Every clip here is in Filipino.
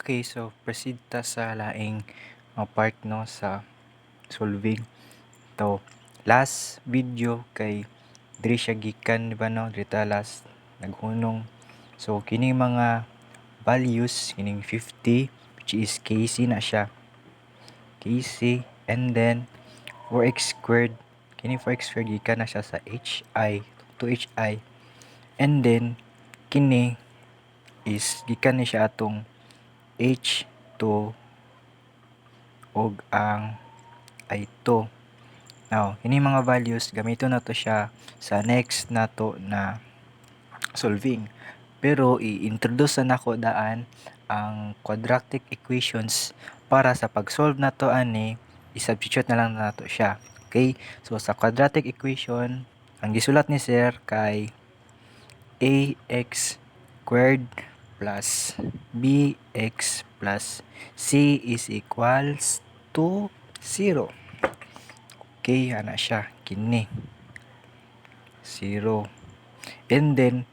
Okay, so proceed ta sa laing part no sa solving. To last video kay diri siya gikan di ba no dita last naghunong. So kining mga values kining 50 which is KC na siya. KC and then 4x squared kining 4x squared gikan na siya sa HI to HI. And then kini is gikan ni siya atong H2 og ang I2. Now, ini mga values gamiton nato siya sa next nato na solving. Pero i-introduce na nako daan ang quadratic equations para sa pag-solve nato ani i-substitute na lang nato siya. Okay? So sa quadratic equation, ang gisulat ni sir kay ax squared plus bx plus c is equals to 0. Okay, ana siya. Kini. 0. And then,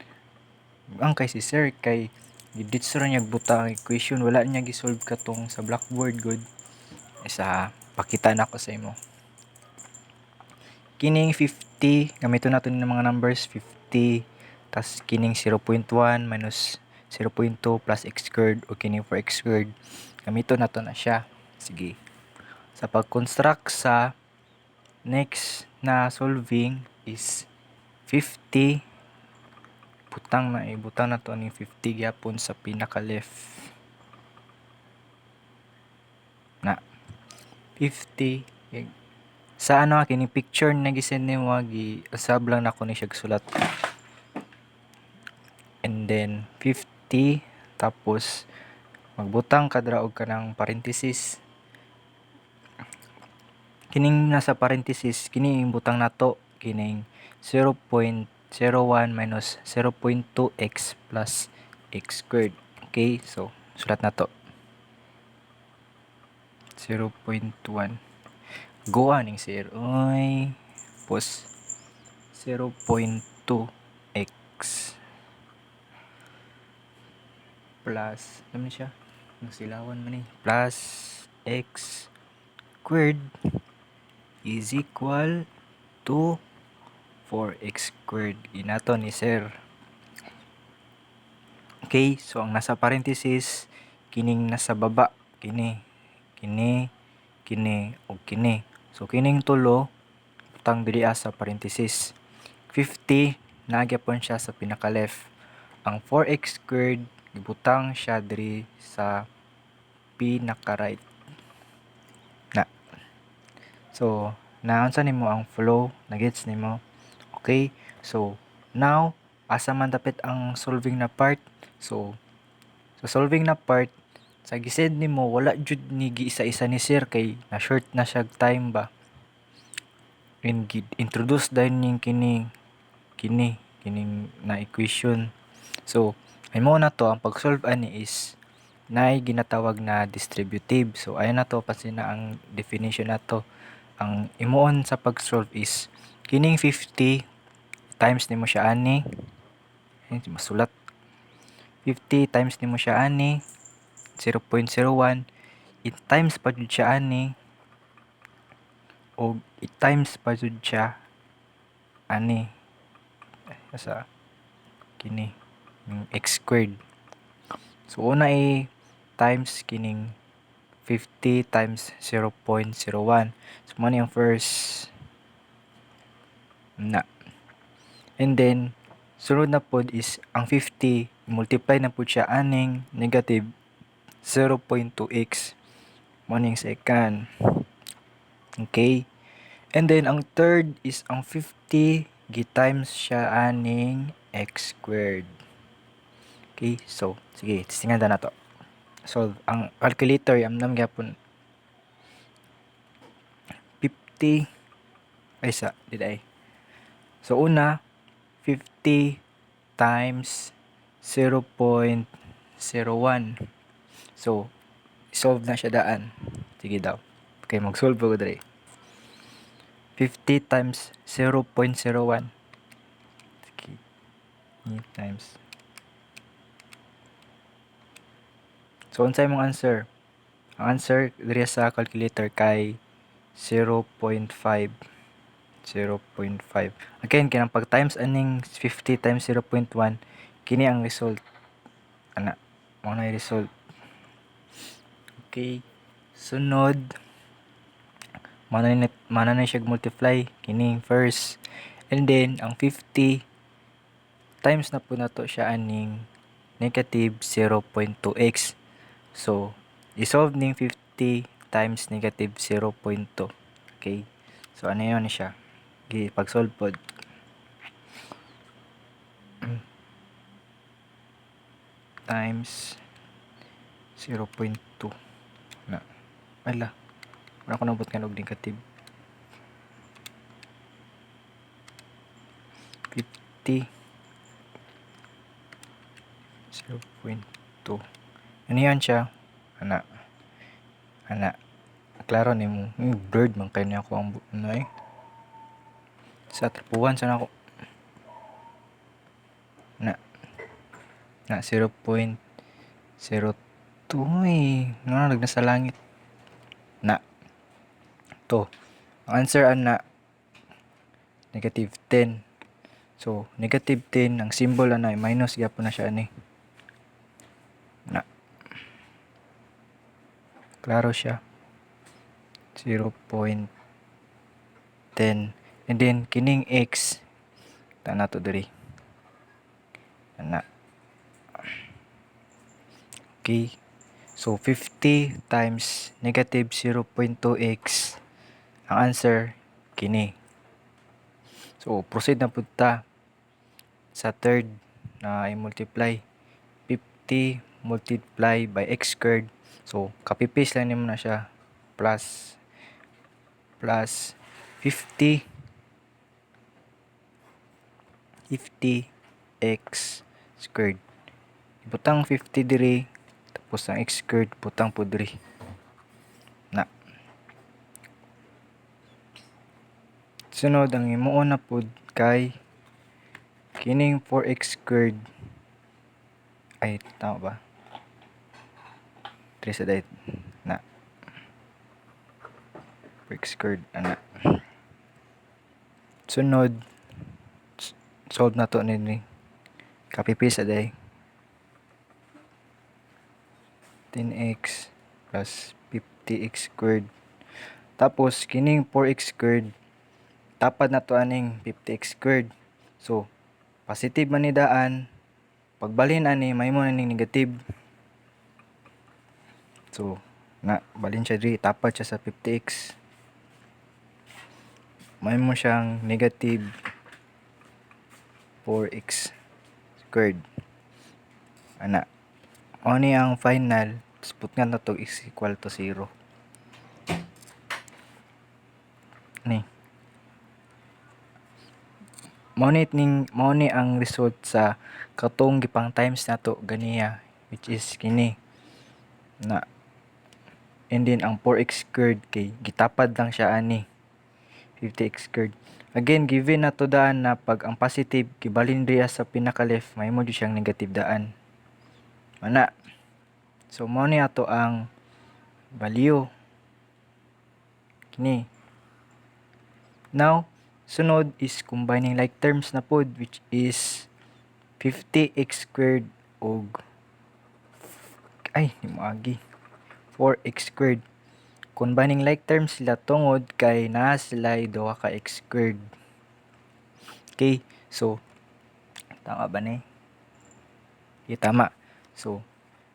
ang kay si sir, kay diditso ra niya buta ang equation. Wala niya gisolve katong sa blackboard good. Isa, pakita na ko sa imo. Kining 50, gamiton natin ng mga numbers. 50, tas kining 0.1 minus 0.2 plus x squared o kining 4x squared. Gamiton nato na siya. Sige. Sa pag-construct sa next na solving is 50. Butang na to ni 50 gyapon sa pinaka left. Na 50 sa ano kini picture na gisend nimo gi usab lang nako ni siya sulat. And then 50 tapos magbutang ka dra og kanang parenthesis. Kining nasa parenthesis kini butang nato kining 0.01 minus 0.2x plus x squared. Okay, so sulat nato 0.1 goa ning sir oy pos 0.2x plus ano man siya nagsilawan man plus x squared is equal to 4x squared ginato ni sir. Okay, so ang nasa parenthesis kining nasa baba kini o kini. So kining tulo butang diri sa parenthesis. 50 nagyapon siya sa pinaka left. Ang 4x squared gibutang siya diri sa pinaka right. Na. So naunsa nimo ang flow, nagets nimo? Okay? So now asa man dapat ang solving na part? So sa solving na part sa gisend nimo wala jud ni giisa-isa ni sir kay na short na siya time ba. And introduce din ning kining na equation. So imo na to ang pag-solve ani is naay ginatawag na distributive. So ayan na to pasin na ang definition nato. Ang imuon sa pag-solve is kining 50 times nimo siya ani. Ayun masulat. 50 times nimo siya ani 0.01 it times pa jud siya ani o it times pa jud siya ani sa kini x squared. So una times kining 50 times 0.01. So mo yung first na. And then sunod na pod is ang 50 multiply na pod siya aning negative 0.2x mo yung second. Okay. And then ang third is ang 50 gi-times siya aning x squared. Okay, so sige, tingnan na to. So ang calculator amnam gyapon 50 ay sa diday. So una 50 times 0.01. So solve na siya daan. Sige daw. Okay, mag-solve ko dre. 50 times 0.01. Sige. Times. So unsay imong answer? Ang answer diri sa calculator kay 0.5. 0.5. Again, kinang pag times aning 50 times 0.1, kini ang result. Ana, mao na result. Okay. Sunod, mana na siya multiply kini first. And then ang 50 times na po nato siya aning negative 0.2x. So, isolve ning 50 times negative 0.2. Okay. So ano yun siya? Pag-solve pod. Times 0.2 na. Ala. Wala ko nabot nga og negative. 50 0.2. Ano yan siya? Ana. Klaro ni mo. Bird man kayo niya ako ang ano sa trapuhan sana ako. Na 0.02 nasa langit. Na. To. Ang answer ana negative 10. So, negative 10 ang symbol ana minus gyapon na siya ani. Na. Klaro siya. 0.10. And then kining x ta nato diri. Ana. Okay. So 50 times negative 0.2x. Ang answer kini. So proceed na pud ta sa third na i-multiply. 50 multiply by x squared. So copy-paste lang nimo na siya. Plus 50 x squared. Ibutang 50 diri tapos ang x squared butang po diri. Na. Sunod ang imuon na pud kay kining 4x squared. Ay tama ba? 3 sa dayt. Na. 4x squared ana. Sunod solve na to ni copy paste aday 10x plus 50x squared. Tapos kining 4x squared tapad na to aning 50x squared. So positive man ni daan, pagbalhin ani mahimo na ning negative. So na balhin siya diri, tapad siya sa 50x. Mahimo siyang negative 4x squared. Ana. O ni ang final, put nga na to is equal to 0. Ni. Mao ni ang result sa katong gipang times nato ganiya, which is kini. Na. And then ang 4x squared kay gitapad lang siya ani 50x squared. Again, given na to daan na pag ang positive gibalhin diya sa pinaka left, mahimo jud siyang negative daan. Ana. So mao ni ato ang value kini. Now, sunod is combining like terms na pod, which is 50x squared og 4x squared. Combining like terms sila tungod kay naa sila duha ka x squared. Okay, so tama ba ni? Okay, tama. So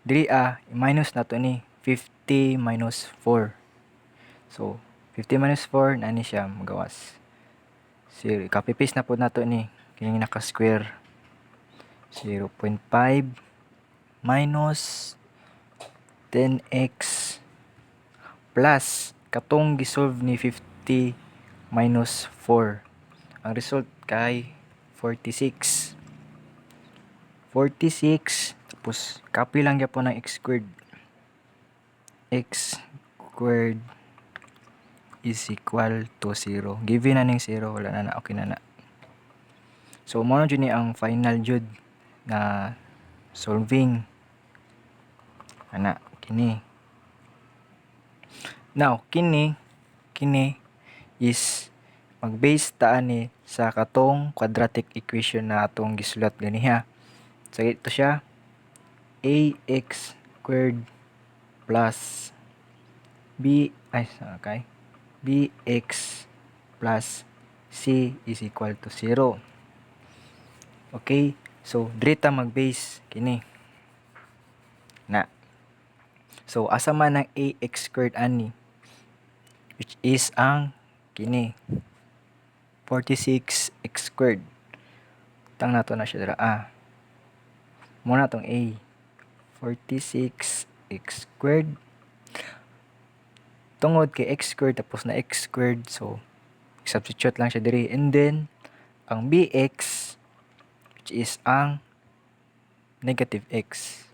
diri i-minus nato ni 50 minus 4. So 50 minus 4 na ni siya magawas. So copy paste na po nato ni kining naka-square. 0.5 minus 10x plus katong gisolve ni 50 minus 4. Ang result kay 46. 46 tapos copy lang gyapon ng x squared. X squared is equal to 0. Given na ning 0, wala na okay na. So mo na jud ni ang final jud na solving. Ana, kini. Now, kini is mag-base ta ani sa katong quadratic equation na atong gisulat ganiha. So, ito siya, ax squared plus bx plus c is equal to 0. Okay? So, diri ta mag-base kini. Na. So, asa man ang ax squared ani? Which is ang kini 46x squared. Tang nato na siya dira. Muna tong a 46x squared tungod kay x squared tapos na x squared, so substitute lang siya diri, and then ang bx which is ang negative x.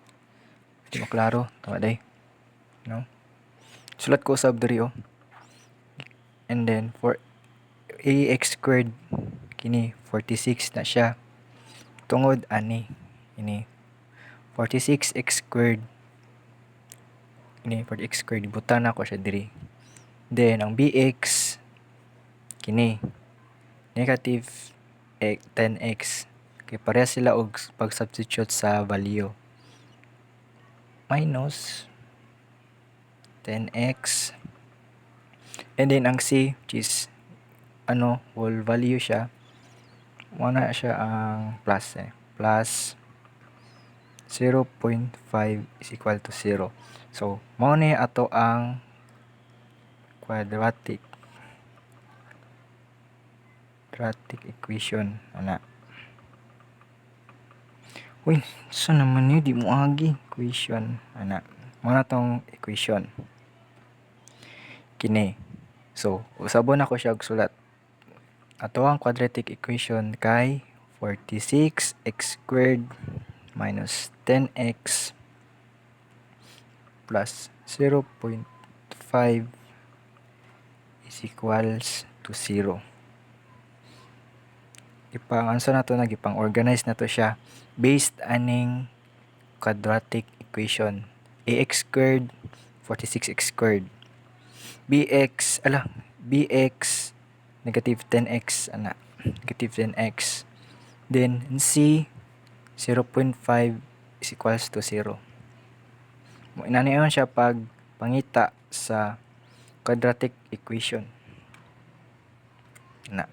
Di mo klaro? Tama day? No? Sulat ko usab diri And then for ax squared kini 46 na siya. Tungod ani ini 46x squared. Ini 46x squared ibutan ako siya diri. Then ang bx kini negative 10x. Kay pareha sila og pag-substitute sa value. Minus 10x. And then ang c, which is whole value siya. Muna siya ang plus Plus 0.5 is equal to 0. So, mao ni ato ang quadratic equation ana. Uy, so naman yun, di mo agi equation ana. Mao na tong equation kini. So, usabon ako siya og sulat. Ato ang quadratic equation kay 46x squared minus 10x plus 0.5 is equals to 0. Ipang-answer na to, gipang-organize na to siya based aning quadratic equation. Ax squared, 46x squared. Bx, negative 10x, negative 10x. Then, c, 0.5 is equals to 0. Inaniyon siya pag pangita sa quadratic equation. Na.